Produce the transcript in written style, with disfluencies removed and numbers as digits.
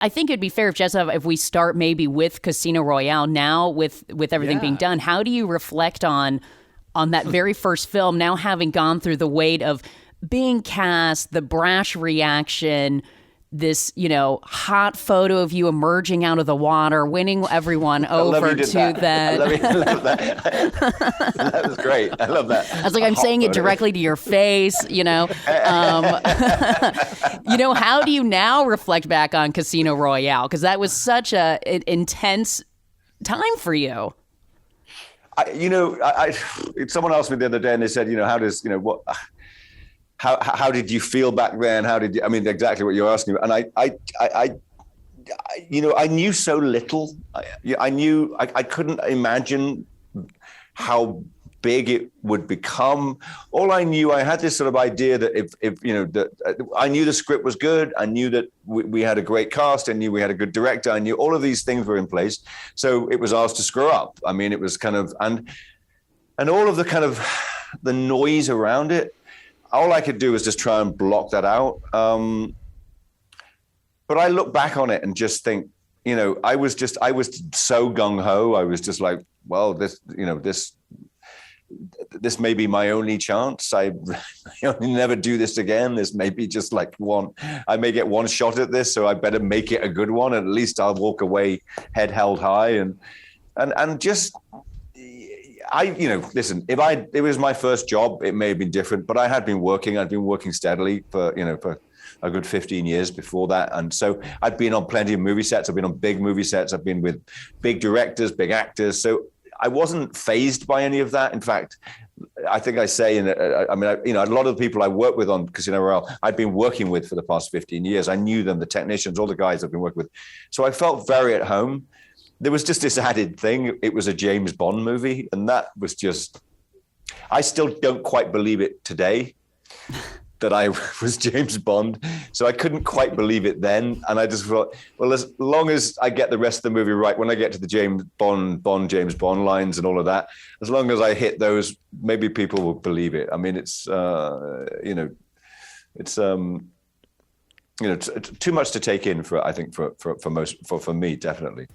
I think it'd be fair if we start maybe with Casino Royale now with everything being done. How do you reflect on that very first film, now having gone through the weight of being cast, the brash reaction, this, hot photo of you emerging out of the water, winning everyone over to that. I love that. That was great. I love that. I was like, I'm saying it directly to your face, how do you now reflect back on Casino Royale? Because that was such an intense time for you. Someone asked me the other day, and they said, how did you feel back then? Exactly what you're asking. And I knew so little. I couldn't imagine how big it would become. All I knew, I had this sort of idea that I knew the script was good. I knew that we had a great cast. I knew we had a good director. I knew all of these things were in place. So it was ours to screw up. It was kind of, and all of the kind of the noise around it, all I could do was just try and block that out. But I look back on it and just think, I was so gung ho. I was just like, well, this may be my only chance. I never do this again. This may be just like I may get one shot at this, so I better make it a good one. At least I'll walk away head held high and just, listen, if it was my first job, it may have been different, but I'd been working steadily for a good 15 years before that. And so I've been on plenty of movie sets. I've been on big movie sets. I've been with big directors, big actors. So I wasn't fazed by any of that. In fact, I think I say, a lot of the people I work with on Casino Royale, I've been working with for the past 15 years. I knew them, the technicians, all the guys I've been working with. So I felt very at home. There was just this added thing. It was a James Bond movie. And that was just, I still don't quite believe it today that I was James Bond. So I couldn't quite believe it then. And I just thought, well, as long as I get the rest of the movie right, when I get to the James Bond lines and all of that, as long as I hit those, maybe people will believe it. It's too much to take in for me, definitely.